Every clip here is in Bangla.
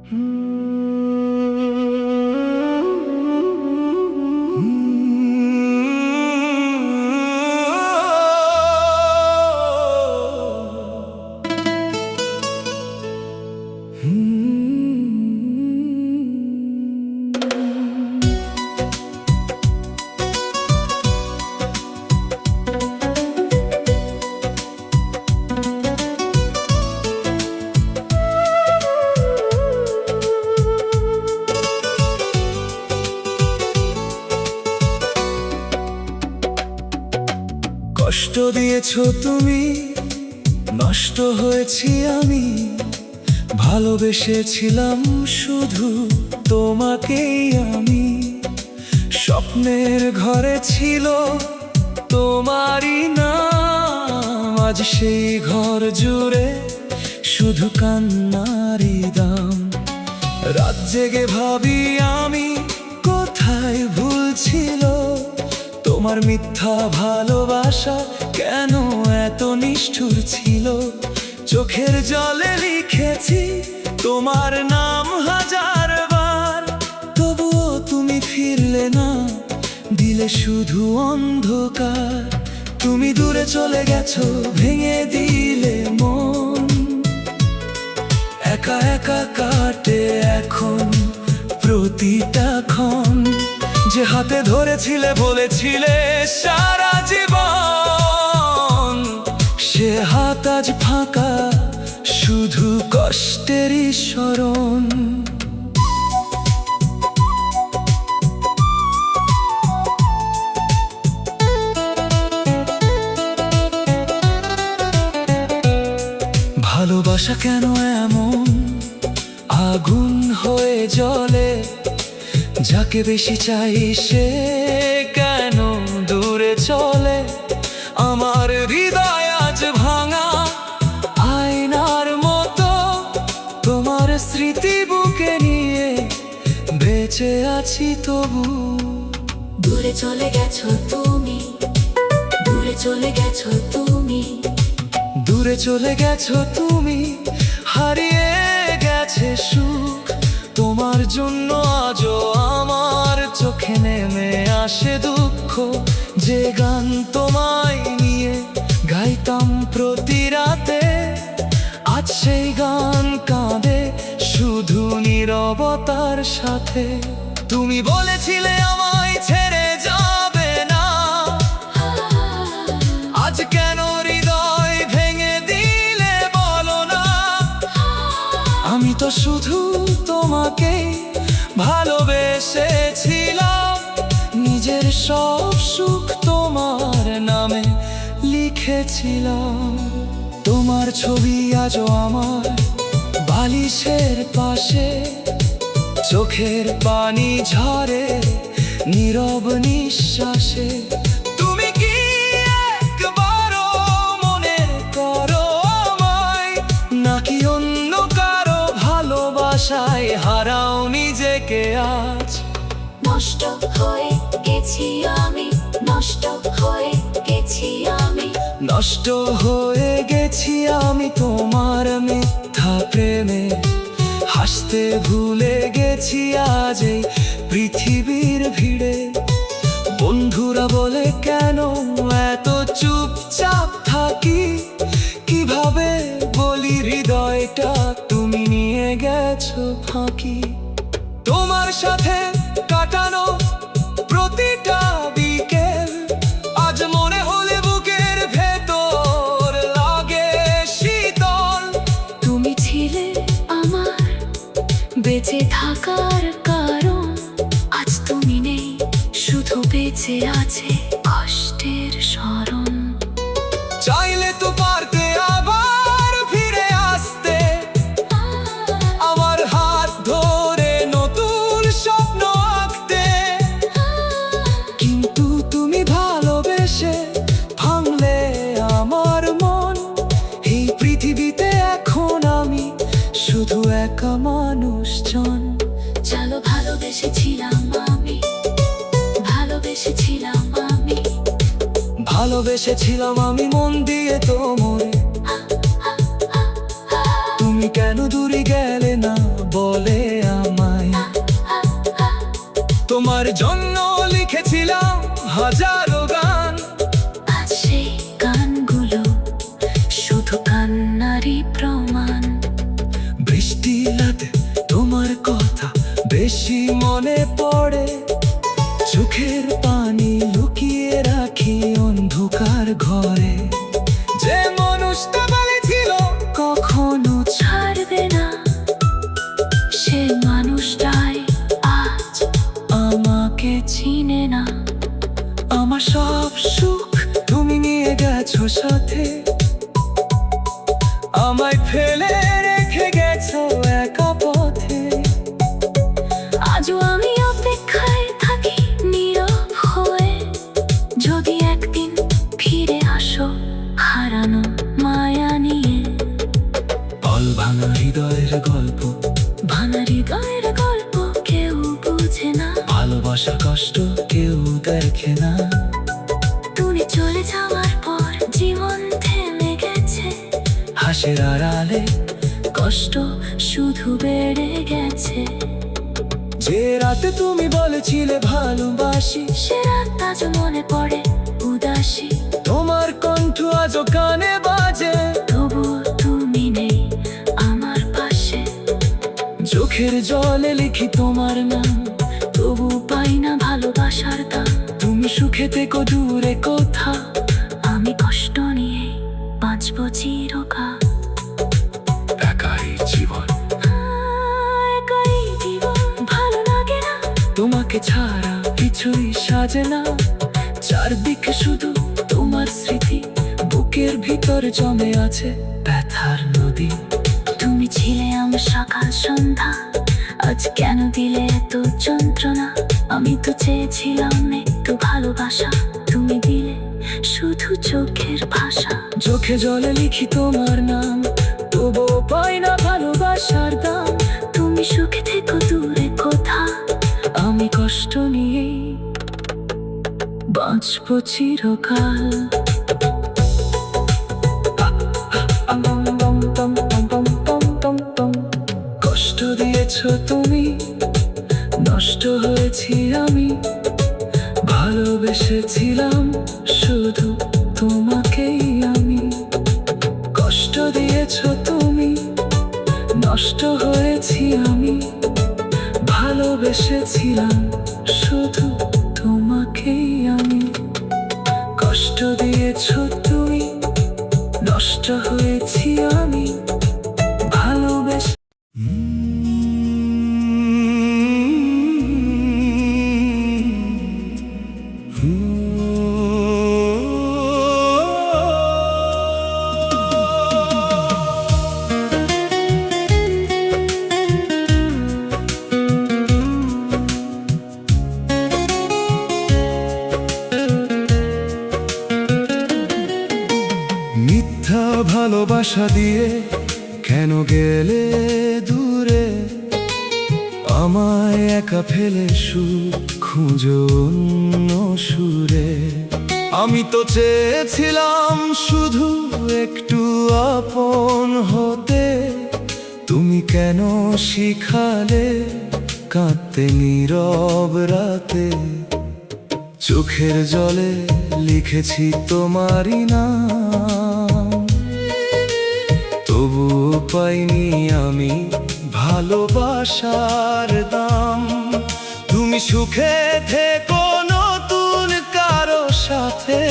কষ্ট দিয়েছো তুমি, নষ্ট হয়েছি আমি। ভালোবেসেছিলাম শুধু তোমাকেই আমি। স্বপ্নের ঘরে ছিল তোমারই নাম, আজ সেই ঘর জুড়ে শুধু কান্নারই দাম। রাত জেগে ভাবি আমি কোথায় ভুল ছিল, তোমার মিথ্যা ভালোবাসা কেন এত নিষ্ঠুর ছিল। চোখের জলে লিখেছি তোমার নাম হাজারবার, তবুও তুমি ফিরলে না, দিলে শুধু অন্ধকার। তুমি দূরে চলে গেছো, ভেঙে দিলে মন। একা একা কাটে এখন প্রতিটা ক্ষণ, যে হাতে ধরেছিলে বলেছিলে সারা জীবন। সে হাত আজ ফাঁকা, শুধু কষ্টেরই স্মরণ। ভালোবাসা কেন এমন আগুন হয়ে জ্বলে, যাকে বেশি চাই সে কেন দূরে চলে। আমার হৃদয় আজ ভাঙা আয়নার মতো, তোমার স্মৃতি বুকে নিয়ে বেঁচে আছি তবু। দূরে চলে গেছো তুমি, দূরে চলে গেছো তুমি, দূরে চলে গেছো তুমি, হারিয়ে গেছে সুখ। তোমার জন্য আজও আমার চোখে নেমে আসে দুঃখ। যে গান তোমায় নিয়ে গাইতাম প্রতি রাতে, আজ সেই গান কাঁদে শুধু নীরবতার সাথে। তুমি বলেছিলে আমায় ছেড়ে যাবে না, আজ কেন হৃদয় ভেঙে দিলে বলো না। আমি তো শুধু তোমাকে ভালোবেসেছিলাম, নিজের সব সুখ তোমার নামে লিখেছিলাম। তোমার ছবি আজও আমার বালিশের পাশে, চোখের পানি ঝরে নীরব নিঃশ্বাসে। তুমি কি একবারও মনে করো আমায়, নাকি অন্য কারো ভালোবাসায় হারাও নিজেকে আজ। নষ্ট হয়ে গেছি আমি, নষ্ট হয়ে গেছি আমি, নষ্ট হয়ে গেছি আমি তোমার মিথ্যা প্রেমে। হাসতে ভুলে গেছি আজ এই পৃথিবীর ভিড়ে। বন্ধুরা বলে কেন এত চুপচাপ থাকি, কিভাবে বলি হৃদয়টা তুমি নিয়ে গেছো ফাঁকি। তোমার সাথে কাটানো প্রতিটা বিকেল আজ মনে হলে বুকের ভেতর লাগে শীতল। তুমি ছিলে আমার বেঁচে থাকার কারণ, আজ তুমি নেই, শুধু বেঁচে আছে কষ্টের স্মরণ। চাইলে তো পারতে আবার ফিরে আসতে, আমার হাত ধরে নতুন স্বপ্ন আঁকতে। কিন্তু তুমি ভালোবেসে ভাঙলে আমার মন। এই পৃথিবীতে এখন আমি শুধু একা মানুষজন। চলো ভালোবেসেছিলাম আমি, ভালোবেসেছিলাম আমি, ভালোবেসেছিলাম আমি মন দিয়ে তোমারে। তুমি কেন দূরে গেলে না বলে হাজারো গান। আজ সেই গানগুলো শুধু কান্নারই প্রমাণ। বৃষ্টি রাতে তোমার কথা বেশি মনে পড়ে, চোখের পানি লুকিয়ে রাখি অন্ধকার ঘরে। যে মানুষটা বলেছিল কখনো ছাড়বে না, সে মানুষটাই আজ আমাকে চিনে না। আমার সব সুখ তুমি নিয়ে গেছো সাথে, আমায় ফেলে রেখে গেছো একা পথে। আজও আমি অপেক্ষায় থাকি নীরব হয়ে, যদি একদিন ফিরে আসো হারানো মায়া নিয়ে। বল ভাঙা হৃদয়ের গল্প, ভাঙা হৃদয়ের গল্প কেউ বুঝে না, ভালোবাসা কষ্ট কেউ দেখে না। তুমি চলে যাওয়ার পর জীবন থেমে গেছে, হাসির আড়ালে কষ্ট শুধু বেড়ে গেছে। যে রাতে তুমি বলেছিলে ভালোবাসি, সে রাত আজ মনে পড়ে উদাসী। তোমার কণ্ঠ আজও কানে বাজে, তবুও তুমি নেই আমার পাশে। চোখের জলে লিখি তোমার নাম, তবু পাই না ভালোবাসার দাম। তুমি সুখে থেকো দূরে কোথা। আমি কষ্ট নিয়ে বাঁচবো চিরকাল। একাই জীবন, একাই জীবন, ভালো লাগে না, তোমাকে ছাড়া কিছুই সাজে না। চারদিকে শুধু তোমার স্মৃতি, বুকের ভিতর জমে আছে ব্যথার নদী। তুমি ছিলে আমার সকাল সন্ধ্যা, আজ কেন দিলে এত যন্ত্রণা? আমি তো চেয়েছিলাম একটু ভালোবাসা, তুমি দিলে শুধু চোখের ভাষা। চোখে জলে লিখি তোমার নাম, তবুও পাই না ভালোবাসার দাম। তুমি সুখে থেকো দূরে কোথা, আমি কষ্ট নিয়ে বাঁচবো চিরকাল। কষ্ট দিয়েছ তুমি, নষ্ট হয়েছি আমি, ভালোবেসেছিলাম শুধু তোমাকেই আমি। কষ্ট দিয়েছ তুমি, নষ্ট হয়েছি আমি, ভালোবেসেছিলাম শুধু তোমাকেই আমি। কষ্ট দিয়েছ তুমি, নষ্ট হয়েছি আমি, ভালোবেসে। মিথ্যা ভালোবাসা দিয়ে কেন গেলে দূরে, আমায় একা ফেলে সুখ খুঁজো অন্য সুরে। আমি তো চেয়েছিলাম শুধু একটু আপন হতে, তুমি কেন শিখালে কাঁদতে নীরব রাতে। চোখের জলে লিখেছি তোমারই নাম, তবু পাইনি আমি ভালোবাসার দাম। তুমি সুখে থেকো নতুন কারো সাথে,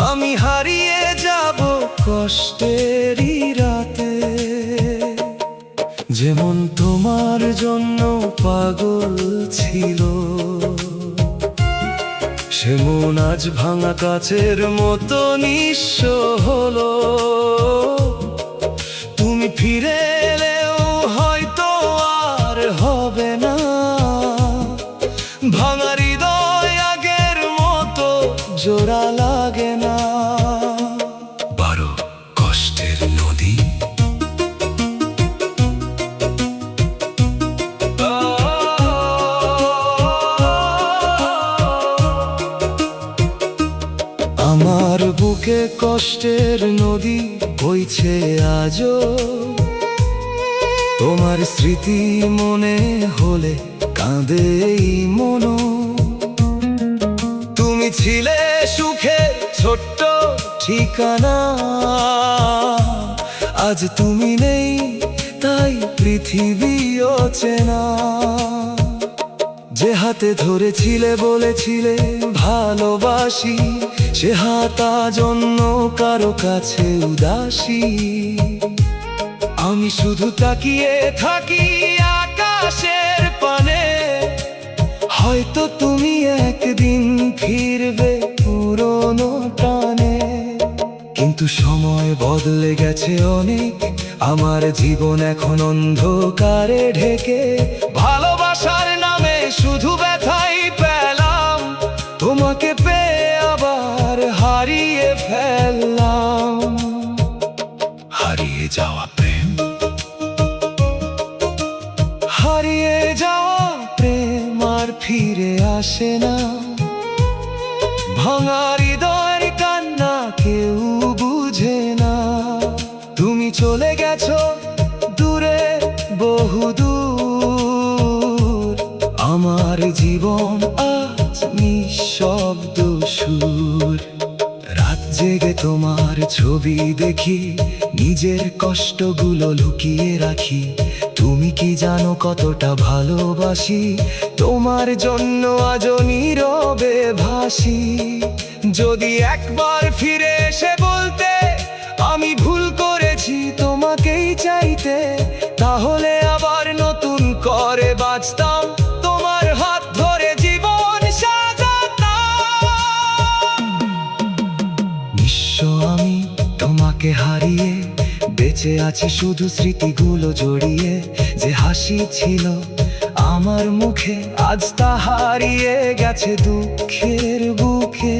আমি হারিয়ে যাব কষ্টেরই রাতে। যেমন তোমার জন্য পাগল ছিল, সে মন আজ ভাঙা কাচের মতো নিঃস্ব হলো। তুমি ফিরে এলেও হয়তো আর হবে না, ভাঙা হৃদয় আগের মতো জোড়া লাগে না। বড় কষ্টের নদী, আমার বুকে কষ্টের নদী বইছে আজও। তোমার স্মৃতি মনে হলে কাঁদে এই মনো। তুমি ছিলে সুখের ছোট্ট ঠিকানা, আজ তুমি নেই তাই পৃথিবী অচেনা। যে হাতে ধরেছিলে বলেছিলে ভালোবাসি, সে হাত আজ অন্য কারো কাছে উদাসী। আমি শুধু তাকিয়ে থাকি আকাশের পানে, হয়তো তুমি একদিন ফিরবে পুরনো টানে। কিন্তু সময় বদলে গেছে অনেক, আমার জীবন এখন অন্ধকারে ঢেকে। ভালোবাসার নামে শুধু ব্যথাই পেলাম, তোমাকে পেয়ে আবার হারিয়ে ফেললাম। হারিয়ে যাওয়া প্রেম, হারিয়ে যাওয়া প্রেম আর ফিরে আসে না। ভাঙা হৃদয়ের কান্না কেউ বুঝে না। তুমি চলে গেছো দূরে বহুদূর, আমার জীবন আজ নিঃশব্দ সুর। রাত জেগে তোমার ছবি দেখি, নিজের কষ্টগুলো লুকিয়ে রাখি। তুমি কি জানো কতটা ভালোবাসি, তোমার জন্য আজও নীরবে ভাসি। যদি একবার ফিরে এসে বলতে আমি ভুল করেছি তোমাকেই চাইতে, তাহলে আবার নতুন করে বাঁচতাম, তোমার হাত ধরে জীবন সাজাতাম। নিঃস্ব আমি তোমাকে হারিয়ে, বেঁচে আছি শুধু স্মৃতিগুলো জড়িয়ে। যে হাসি ছিল আমার মুখে, আজ তা হারিয়ে গেছে দুঃখের বুকে।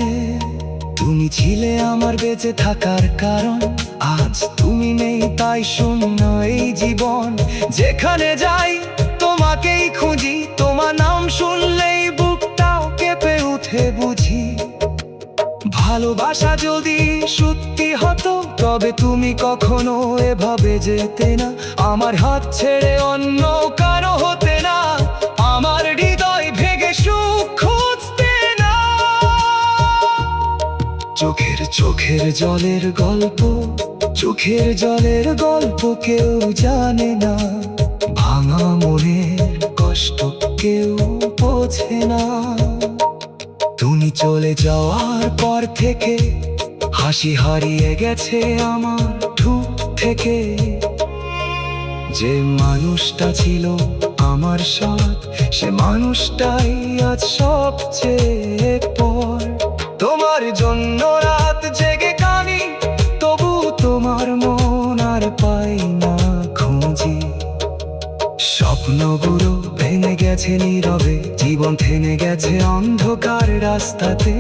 তুমি ছিলে আমার বেঁচে থাকার কারণ, আজ তুমি নেই তাই শূন্য এই জীবন। যেখানে যাই তোমাকেই খুঁজি, তোমার নাম শুনলেই বুকটাও কেঁপে উঠে বুঝি। ভালোবাসা যদি সত্যি হতো, তবে তুমি কখনো এভাবে যেতে না। আমার হাত ছেড়ে অন্য কারো হতে না, আমার হৃদয় ভেঙে সুখ খুঁজতে না। চোখের জলের গল্প, চোখের জলের গল্প কেউ জানে না। ভাঙা মনের কষ্ট কেউ বোঝে না। তুমি চলে যাওয়ার পর থেকে হাসি হারিয়ে গেছে আমার ঠোঁট থেকে। যে মানুষটা ছিল আমার সাথ, সে মানুষটাই আজ সবচেয়ে পর। তোমার জন্য রাত জেগে কাঁদি, তবু তোমার মন আর পাই না খুঁজি। স্বপ্নগুলো ভেঙে গেছে নীরবে, জীবন থেমে গেছে অন্ধকার রাস্তাতে।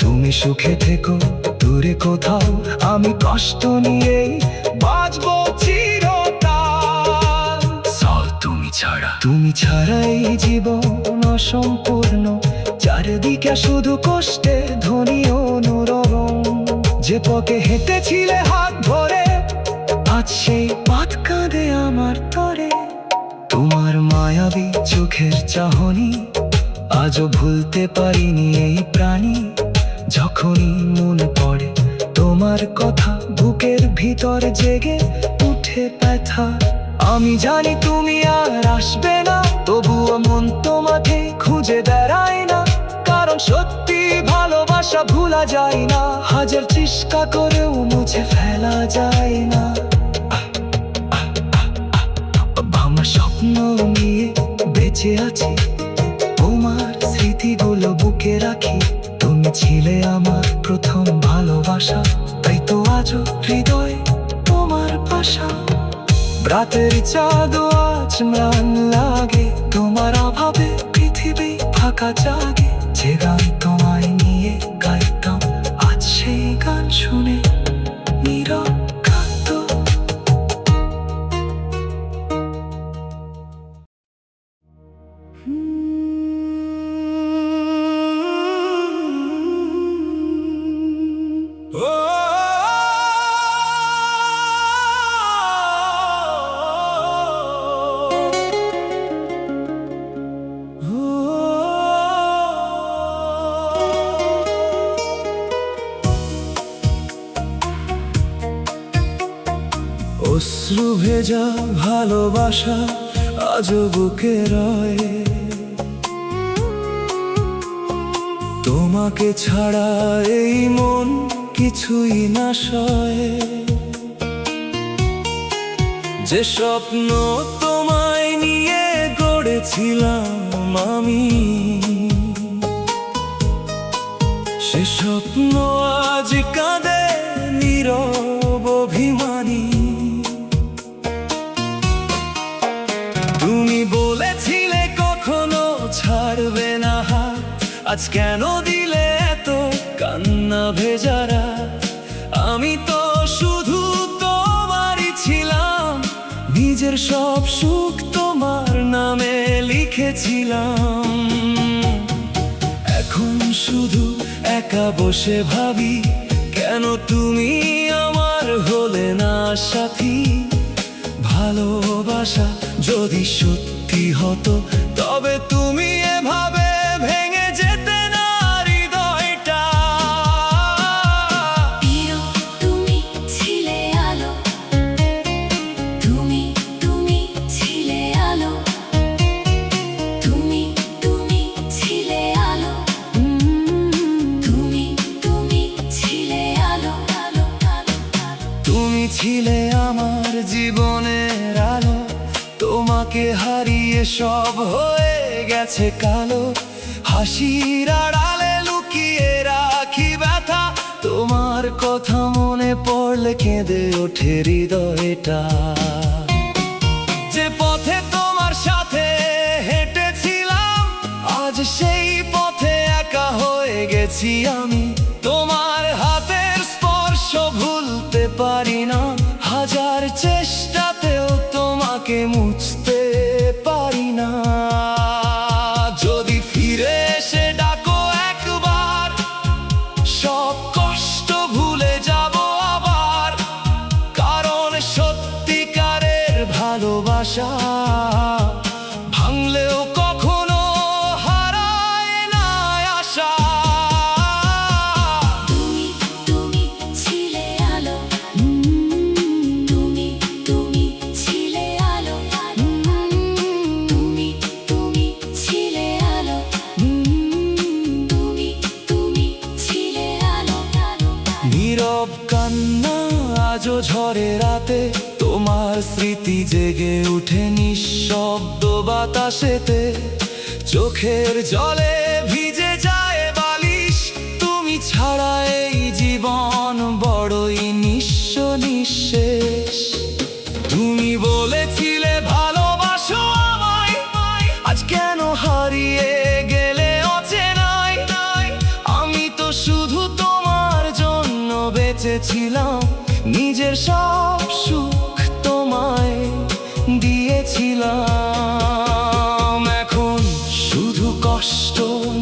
তুমি সুখে থেকো দূরে কোথাও, আমি কষ্ট নিয়েই বাঁচবো চিরকাল। তুমি ছাড়া এই জীবন অসম্পূর্ণ, চারিদিকে শুধু কষ্টের ধ্বনি অনুরণন। যে পথে হেঁটেছিলে হাত ধরে, আজ সেই পথ কাঁদে আমার তরে। তোমার মায়াবী চোখের চাহনি আজও ভুলতে পারিনি এই প্রাণী। যখনই মনে পড়ে তোমার কথা, বুকের ভিতর জেগে উঠে ব্যথা। আমি জানি তুমি আর আসবে না, তবুও মন তোমাকে খুঁজে বেড়ায় না। কারণ সত্যি ভালোবাসা ভোলা যায় না, হাজার চেষ্টা করেও মুছে ফেলা যায় না। আমার স্বপ্ন নিয়ে বেঁচে আছি, তোমার স্মৃতিগুলো বুকে রাখি। তুমি ছিলে আমার প্রথম ভালোবাসা, তাই তো আজও হৃদয় তোমার পাশা। রাতের চাঁদও আজ ম্লান লাগে, তোমার অভাবে পৃথিবী ফাঁকা জাগে। যে গান তোমায় নিয়ে গাইতাম, আজ সেই গান শুনে নীরব কাঁদতো। অশ্রু ভেজা ভালোবাসা আজও বুকে রয়। তোমাকে ছাড়া এই মন কিছুই না সয়। যে স্বপ্ন তোমায় নিয়ে গড়েছিলাম আমি, সে স্বপ্ন আজ কাঁদে নীরব অভিমানী। তুমি বলেছিলে কখনো ছাড়বে না হাত, আজ কেন দিলে এত কান্না ভেজা রাত? আমি তো শুধু তোমারই ছিলাম, নিজের সব সুখ তোমার নামে লিখেছিলাম। এখন শুধু একা বসে ভাবি, কেন তুমি আমার হলে না সাথী? ভালোবাসা যদি সত্যি হতো, তবে তুমি এভাবে ভেঙে যেতে না হৃদয়টা। প্রিয়, তুমি ছিলে আলো, তুমি ছিলে আলো, তুমি ছিলে আলো, তুমি ছিলে আলো, আলো, আলো, আলো। তুমি ছিলে আমার জীবনের আলো, তোমাকে হারিয়ে সব হয়ে গেছে কালো। হাসির আড়ালে লুকিয়ে রাখি ব্যথা, তোমার কথা মনে পড়লে কেঁদে ওঠে হৃদয়টা। যে পথে তোমার সাথে হেঁটেছিলাম, আজ সেই পথে একা হয়ে গেছি আমি। তোমার হাতের স্পর্শ ভুলতে পারি না, হাজার চেষ্টাতেও তোমাকে মুছতে পারি না। যদি ফিরে এসে ডাকো একবার, সব কষ্ট ভুলে যাব আবার। কারণ সত্যিকারের ভালোবাসা ভাঙলেও কখনো হারায় না আশা। তুমি ছিলে আলো, তুমি ছিলে আলো, তুমি ছিলে আলো, তুমি ছিলে আলো, আলো। নীরব কান্না আজও ঝরে রাতে, তোমার স্মৃতি জেগে উঠে নিঃশব্দ বাতাসেতে। চোখের জলে ভিজে যায় বালিশ, তুমি ছাড়া এই জীবন বড়ই নিঃস্ব নিঃশেষ। তুমি বলেছিলে ভালোবাসো আমায়, আজ কেন হারিয়ে গেলে অচেনায়? আমি তো শুধু তোমার জন্য বেঁচেছিলাম, নিজের সব সুখ তোমায় দিয়েছিলাম। এখন শুধু কষ্ট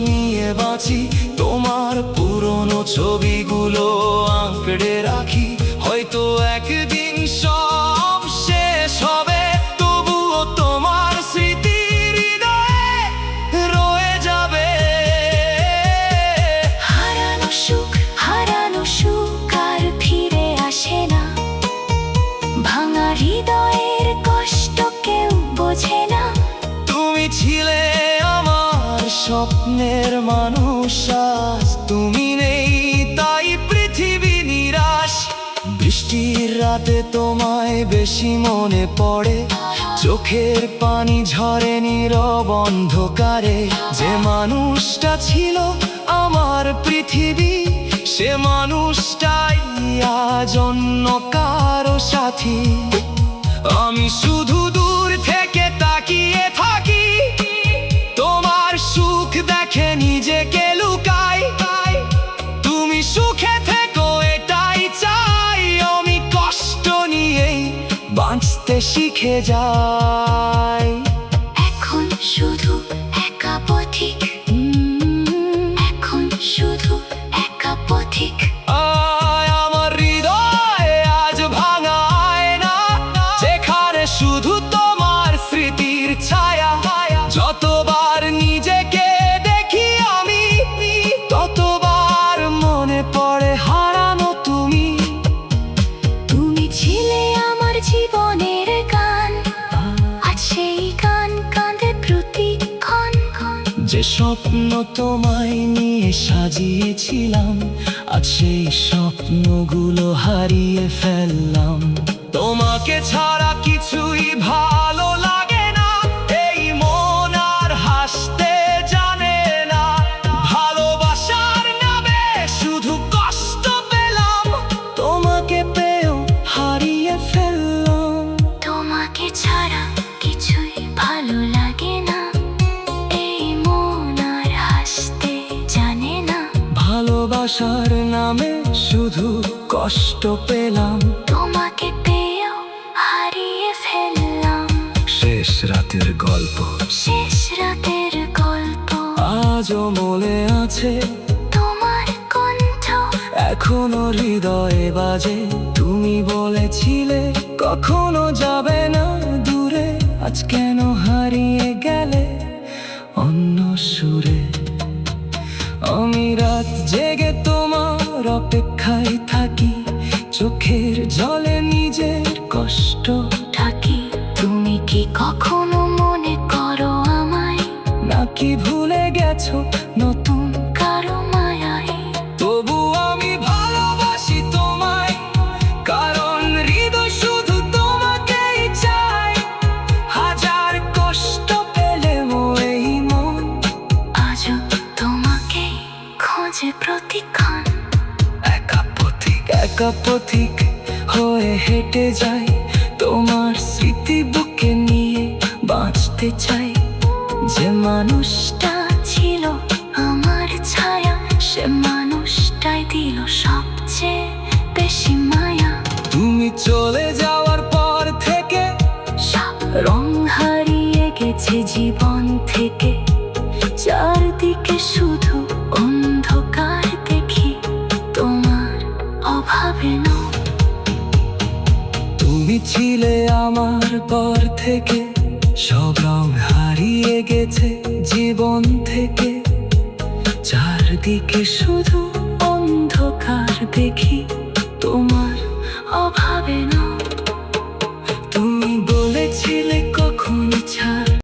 নিয়ে বাঁচি, তোমার পুরনো ছবিগুলো আঁকড়ে রাখি। হয়তো একদিন সব শেষ হবে, তবুও তোমার স্মৃতি হৃদয়ে রয়ে যাবে। হারানো সুখ আর ফিরে আসে না, ভাঙা হৃদয়ের কষ্ট কেউ বোঝে না। তুমি ছিলে আমার স্বপ্নের মানুষ, আজ তুমি নেই তাই পৃথিবী নিরাশ। বৃষ্টির রাতে তোমায় বেশি মনে পড়ে, চোখের পানি ঝরে নীরব অন্ধকারে। যে মানুষটা ছিল আমার পৃথিবী, সে মানুষটাই আজ অন্য কারো সাথী। আমি শুধু দূর থেকে তাকিয়ে থাকি, তোমার সুখ দেখে নিজেকে লুকাই। তুমি সুখে থেকো এটাই চাই, আমি কষ্ট নিয়েই বাঁচতে শিখে যাই। এখন শুধু একা পথিক, এখন শুধু একা পথিক। আমার হৃদয়ে আজ ভাঙা আয়না, যেখানে শুধু তোমার স্মৃতির ছায়া। যতবার নিজেকে দেখি আমি, ততবার মনে পড়ে হারানো তুমি। তুমি ছিলে আমার জীবনে স্বপ্ন তোমায় নিয়ে সাজিয়েছিলাম, আজ সেই স্বপ্নগুলো হারিয়ে ফেললাম। তোমাকে ছাড়া কিছুই ভালো লাগে না, এই মন আর হাসতে জানে না। ভালোবাসার নামে শুধু কষ্ট পেলাম, তোমাকে পেয়েও হারিয়ে ফেললাম। তোমাকে ছাড়া কিছুই ভালো লাগে না, এই মন আর হাসতে জানে না। ভালোবাসার নামে শুধু কষ্ট পেলাম, তোমাকে পেয়েও হারিয়ে ফেললাম। শেষ রাতের গল্প, শেষ রাতের গল্প, আজও মনে আছে তোমার কণ্ঠ এখনো হৃদয়ে বাজে। তুমি বলেছিলে কখনো যাবে না দূরে, আজ কেন হারিয়ে গেলে অন্য সুরে। আমি রাত জেগে তোমার অপেক্ষায় থাকি, চোখের জলে নিজের কষ্ট ঢাকি। তুমি কি কখনো মনে করো আমায়, নাকি ভুলে গেছো নতুন কারো মায়ায়? তবু আমি ভালোবাসি তোমায়, কারণ হৃদয় শুধু তোমাকেই চায়। হাজার কষ্ট পেলে এই মন আজও তোমাকে খোঁজে প্রতিক্ষণ। একা পথিক হয়ে হেঁটে যাই, তোমার স্মৃতি বুকে নিয়ে বাঁচতে চাই। যে মানুষটা ছিল আমার ছায়া, সে মানুষটাই দিল সবচেয়ে বেশি মায়া। তুমি চলে যাওয়ার পর থেকে সব রং হারিয়ে গেছে জীবন থেকে, চারদিকে শুধু অন্ধকার দেখি। তোমার অভাবে না, তুমি ছিলে আমার পর থেকে, সব রং হারিয়ে গেছে জীবন থেকে। চারদিকে শুধু অন্ধকার দেখি।